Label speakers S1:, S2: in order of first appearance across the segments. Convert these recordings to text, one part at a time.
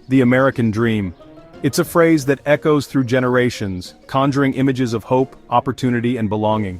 S1: The American dream. It's a phrase that echoes through generations, conjuring images of hope, opportunity, and belonging.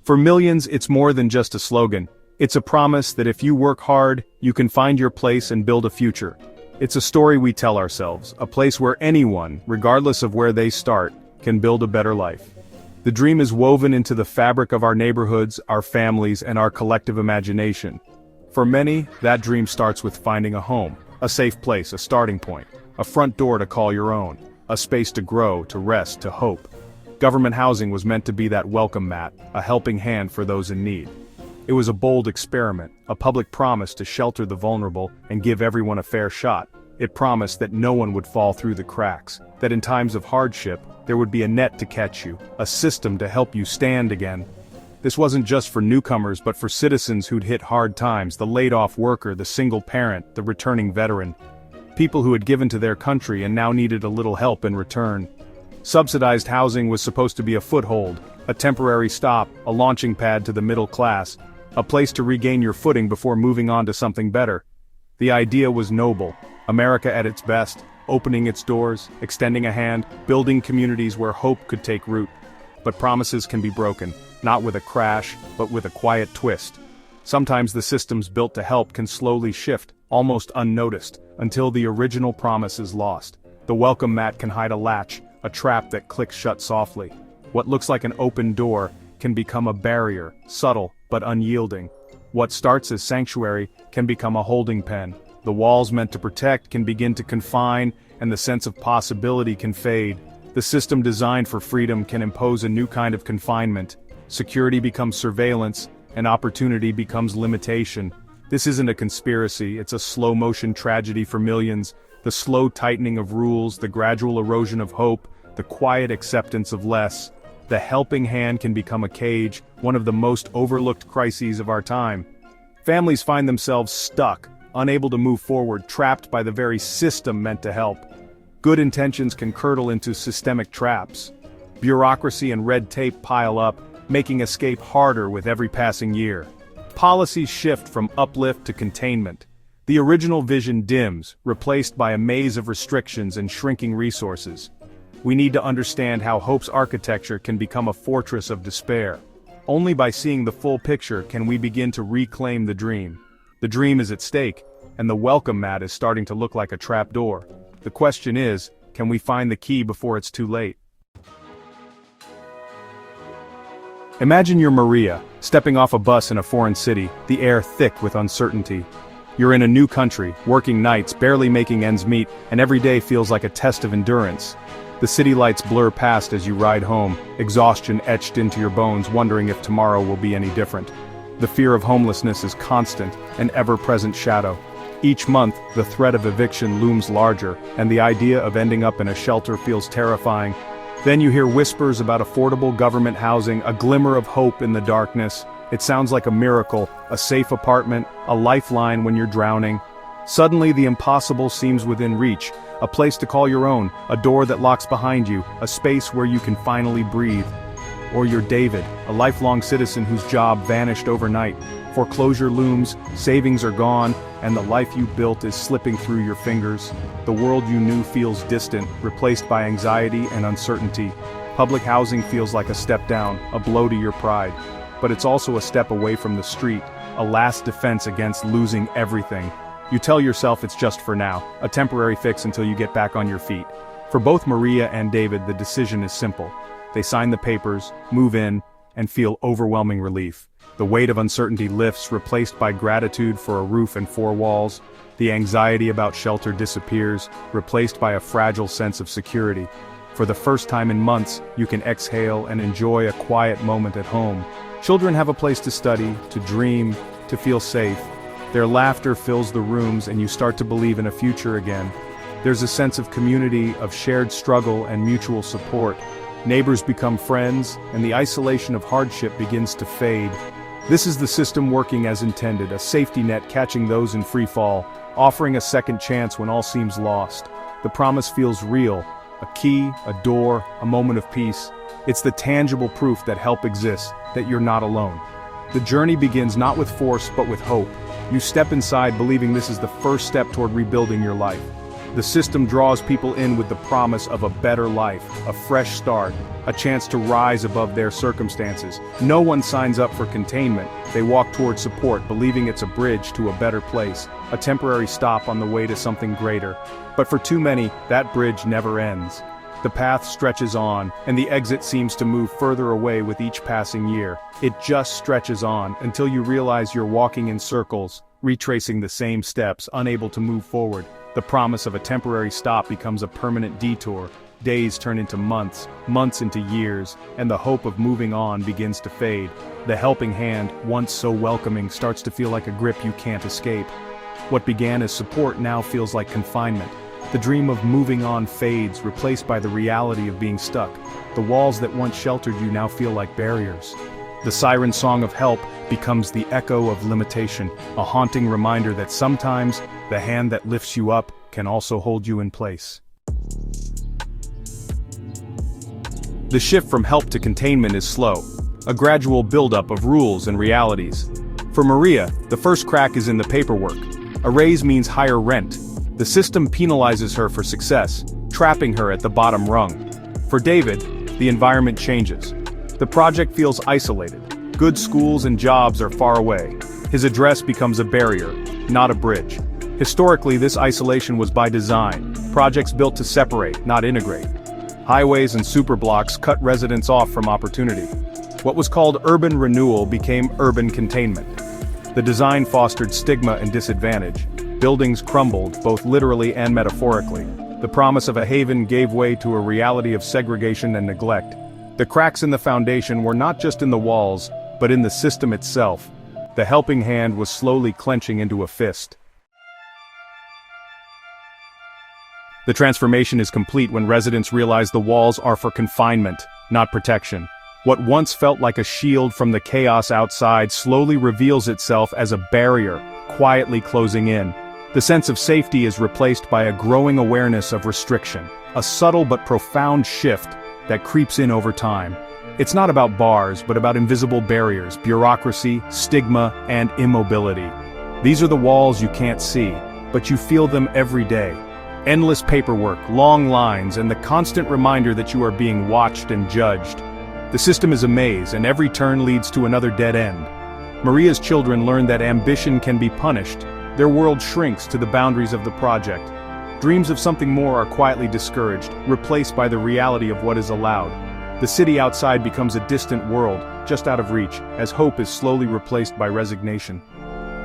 S1: For millions, it's more than just a slogan. It's a promise that if you work hard, you can find your place and build a future. It's a story we tell ourselves, a place where anyone, regardless of where they start, can build a better life. The dream is woven into the fabric of our neighborhoods, our families, and our collective imagination. For many, that dream starts with finding a home, a safe place, a starting point, a front door to call your own, a space to grow, to rest, to hope. Government housing was meant to be that welcome mat, a helping hand for those in need. It was a bold experiment, a public promise to shelter the vulnerable and give everyone a fair shot. It promised that no one would fall through the cracks, that in times of hardship, there would be a net to catch you, a system to help you stand again. This wasn't just for newcomers but for citizens who'd hit hard times, the laid-off worker, the single parent, the returning veteran. People who had given to their country and now needed a little help in return. Subsidized housing was supposed to be a foothold, a temporary stop, a launching pad to the middle class, a place to regain your footing before moving on to something better. The idea was noble, America at its best, opening its doors, extending a hand, building communities where hope could take root. But promises can be broken, not with a crash, but with a quiet twist. Sometimes the systems built to help can slowly shift, almost unnoticed, until the original promise is lost. The welcome mat can hide a latch, a trap that clicks shut softly. What looks like an open door can become a barrier, subtle but unyielding. What starts as sanctuary can become a holding pen. The walls meant to protect can begin to confine, and the sense of possibility can fade. The system designed for freedom can impose a new kind of confinement. Security becomes surveillance, and opportunity becomes limitation. This isn't a conspiracy, it's a slow-motion tragedy for millions. The slow tightening of rules, the gradual erosion of hope, the quiet acceptance of less. The helping hand can become a cage, one of the most overlooked crises of our time. Families find themselves stuck, unable to move forward, trapped by the very system meant to help. Good intentions can curdle into systemic traps. Bureaucracy and red tape pile up, making escape harder with every passing year. Policies shift from uplift to containment. The original vision dims, replaced by a maze of restrictions and shrinking resources. We need to understand how hope's architecture can become a fortress of despair. Only by seeing the full picture can we begin to reclaim the dream. The dream is at stake, and the welcome mat is starting to look like a trapdoor. The question is, can we find the key before it's too late? Imagine you're Maria, stepping off a bus in a foreign city, the air thick with uncertainty. You're in a new country, working nights, barely making ends meet, and every day feels like a test of endurance. The city lights blur past as you ride home, exhaustion etched into your bones, wondering if tomorrow will be any different. The fear of homelessness is constant, an ever-present shadow. Each month, the threat of eviction looms larger, and the idea of ending up in a shelter feels terrifying. Then you hear whispers about affordable government housing, a glimmer of hope in the darkness. It sounds like a miracle, a safe apartment, a lifeline when you're drowning. Suddenly the impossible seems within reach, a place to call your own, a door that locks behind you, a space where you can finally breathe. Or you're David, a lifelong citizen whose job vanished overnight. Foreclosure looms, savings are gone, and the life you built is slipping through your fingers. The world you knew feels distant, replaced by anxiety and uncertainty. Public housing feels like a step down, a blow to your pride. But it's also a step away from the street, a last defense against losing everything. You tell yourself it's just for now, a temporary fix until you get back on your feet. For both Maria and David, the decision is simple. They sign the papers, move in, and feel overwhelming relief. The weight of uncertainty lifts, replaced by gratitude for a roof and four walls. The anxiety about shelter disappears, replaced by a fragile sense of security. For the first time in months, you can exhale and enjoy a quiet moment at home. Children have a place to study, to dream, to feel safe. Their laughter fills the rooms and you start to believe in a future again. There's a sense of community, of shared struggle and mutual support. Neighbors become friends, and the isolation of hardship begins to fade. This is the system working as intended, a safety net catching those in free fall, offering a second chance when all seems lost. The promise feels real, a key, a door, a moment of peace. It's the tangible proof that help exists, that you're not alone. The journey begins not with force but with hope. You step inside believing this is the first step toward rebuilding your life. The system draws people in with the promise of a better life, a fresh start, a chance to rise above their circumstances. No one signs up for containment. They walk toward support, believing it's a bridge to a better place, a temporary stop on the way to something greater. But for too many, that bridge never ends. The path stretches on, and the exit seems to move further away with each passing year. It just stretches on, until you realize you're walking in circles, retracing the same steps, unable to move forward. The promise of a temporary stop becomes a permanent detour. Days turn into months, months into years, and the hope of moving on begins to fade. The helping hand, once so welcoming, starts to feel like a grip you can't escape. What began as support now feels like confinement. The dream of moving on fades, replaced by the reality of being stuck. The walls that once sheltered you now feel like barriers. The siren song of help becomes the echo of limitation, a haunting reminder that sometimes the hand that lifts you up can also hold you in place. The shift from help to containment is slow, a gradual buildup of rules and realities. For Maria, the first crack is in the paperwork. A raise means higher rent. The system penalizes her for success, trapping her at the bottom rung. For David, the environment changes. The project feels isolated. Good schools and jobs are far away. His address becomes a barrier, not a bridge. Historically, this isolation was by design. Projects built to separate, not integrate. Highways and superblocks cut residents off from opportunity. What was called urban renewal became urban containment. The design fostered stigma and disadvantage. Buildings crumbled, both literally and metaphorically. The promise of a haven gave way to a reality of segregation and neglect. The cracks in the foundation were not just in the walls, but in the system itself. The helping hand was slowly clenching into a fist. The transformation is complete when residents realize the walls are for confinement, not protection. What once felt like a shield from the chaos outside slowly reveals itself as a barrier, quietly closing in. The sense of safety is replaced by a growing awareness of restriction, a subtle but profound shift that creeps in over time. It's not about bars, but about invisible barriers, bureaucracy, stigma, and immobility. These are the walls you can't see, but you feel them every day. Endless paperwork, long lines, and the constant reminder that you are being watched and judged. The system is a maze, and every turn leads to another dead end. Maria's children learn that ambition can be punished. Their world shrinks to the boundaries of the project. Dreams of something more are quietly discouraged, replaced by the reality of what is allowed. The city outside becomes a distant world, just out of reach, as hope is slowly replaced by resignation.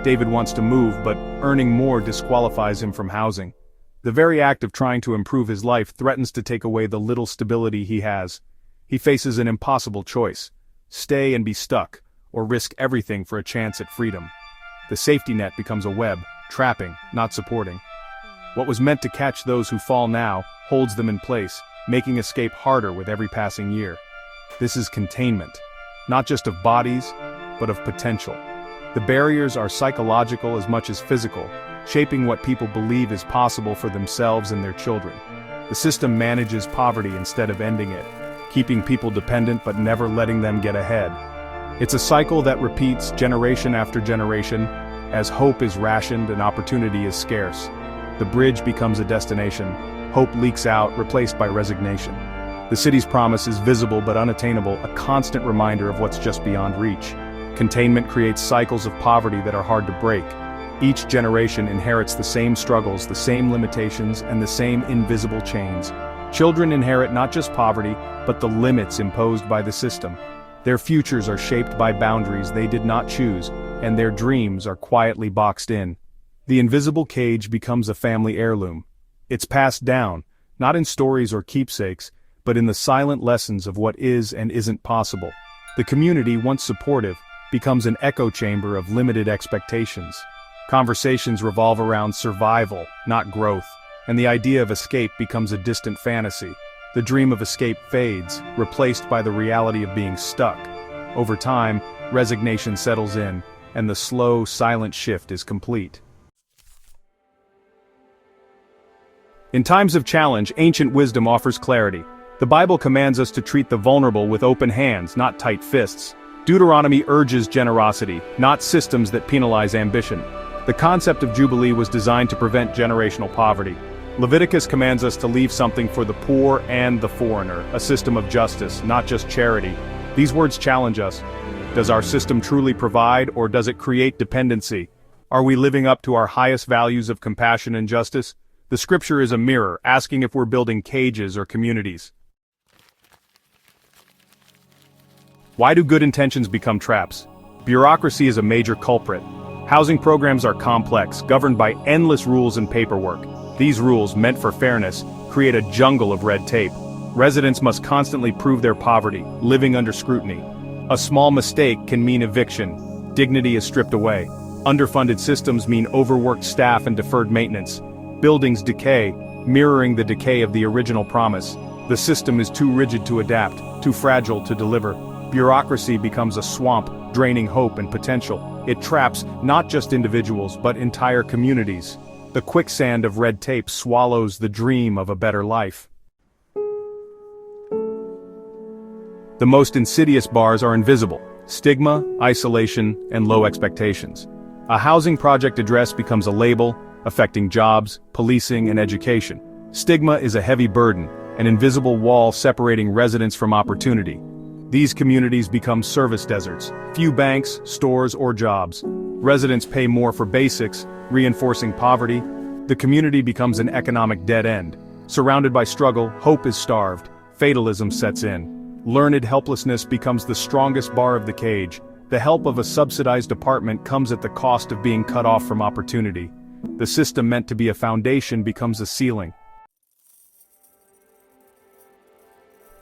S1: David wants to move, but earning more disqualifies him from housing. The very act of trying to improve his life threatens to take away the little stability he has. He faces an impossible choice: stay and be stuck, or risk everything for a chance at freedom. The safety net becomes a web, trapping, not supporting. What was meant to catch those who fall now holds them in place, making escape harder with every passing year. This is containment, not just of bodies, but of potential. The barriers are psychological as much as physical, shaping what people believe is possible for themselves and their children. The system manages poverty instead of ending it, keeping people dependent but never letting them get ahead. It's a cycle that repeats generation after generation, as hope is rationed and opportunity is scarce. The bridge becomes a destination. Hope leaks out, replaced by resignation. The city's promise is visible but unattainable, a constant reminder of what's just beyond reach. Containment creates cycles of poverty that are hard to break. Each generation inherits the same struggles, the same limitations, and the same invisible chains. Children inherit not just poverty, but the limits imposed by the system. Their futures are shaped by boundaries they did not choose, and their dreams are quietly boxed in. The invisible cage becomes a family heirloom. It's passed down, not in stories or keepsakes, but in the silent lessons of what is and isn't possible. The community, once supportive, becomes an echo chamber of limited expectations. Conversations revolve around survival, not growth, and the idea of escape becomes a distant fantasy. The dream of escape fades, replaced by the reality of being stuck. Over time, resignation settles in, and the slow, silent shift is complete. In times of challenge, ancient wisdom offers clarity. The Bible commands us to treat the vulnerable with open hands, not tight fists. Deuteronomy urges generosity, not systems that penalize ambition. The concept of Jubilee was designed to prevent generational poverty. Leviticus commands us to leave something for the poor and the foreigner, a system of justice, not just charity. These words challenge us. Does our system truly provide, or does it create dependency? Are we living up to our highest values of compassion and justice? The scripture is a mirror, asking if we're building cages or communities. Why do good intentions become traps? Bureaucracy is a major culprit. Housing programs are complex, governed by endless rules and paperwork. These rules, meant for fairness, create a jungle of red tape. Residents must constantly prove their poverty, living under scrutiny. A small mistake can mean eviction. Dignity is stripped away. Underfunded systems mean overworked staff and deferred maintenance. Buildings decay, mirroring the decay of the original promise. The system is too rigid to adapt, too fragile to deliver. Bureaucracy becomes a swamp, draining hope and potential. It traps not just individuals, but entire communities. The quicksand of red tape swallows the dream of a better life. The most insidious bars are invisible: stigma, isolation, and low expectations. A housing project address becomes a label, affecting jobs, policing, and education. Stigma is a heavy burden, an invisible wall separating residents from opportunity. These communities become service deserts, few banks, stores, or jobs. Residents pay more for basics, reinforcing poverty. The community becomes an economic dead end. Surrounded by struggle, hope is starved. Fatalism sets in. Learned helplessness becomes the strongest bar of the cage. The help of a subsidized apartment comes at the cost of being cut off from opportunity. The system meant to be a foundation becomes a ceiling.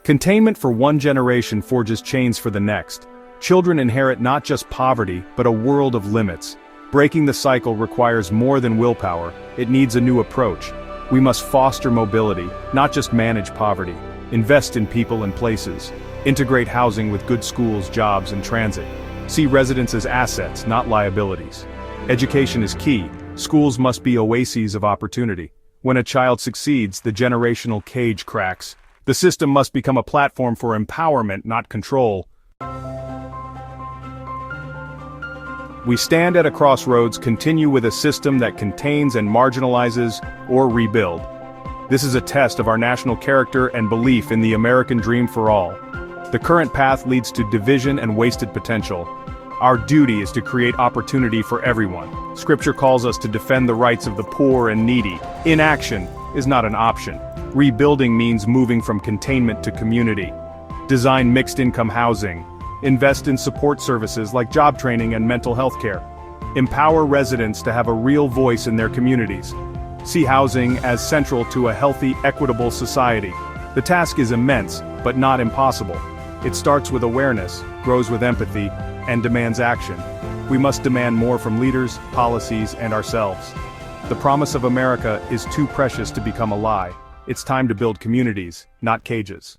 S1: Containment for one generation forges chains for the next. Children inherit not just poverty, but a world of limits. Breaking the cycle requires more than willpower. It needs a new approach. We must foster mobility, not just manage poverty. Invest in people and places. Integrate housing with good schools, jobs, and transit. See residents as assets, not liabilities. Education is key. Schools must be oases of opportunity. When a child succeeds, the generational cage cracks. The system must become a platform for empowerment, not control. We stand at a crossroads. Continue with a system that contains and marginalizes, or rebuild. This is a test of our national character and belief in the American dream for all. The current path leads to division and wasted potential. Our duty is to create opportunity for everyone. Scripture calls us to defend the rights of the poor and needy. Inaction is not an option. Rebuilding means moving from containment to community. Design mixed-income housing. Invest in support services like job training and mental health care. Empower residents to have a real voice in their communities. See housing as central to a healthy, equitable society. The task is immense, but not impossible. It starts with awareness, grows with empathy, and demands action. We must demand more from leaders, policies, and ourselves. The promise of America is too precious to become a lie. It's time to build communities, not cages.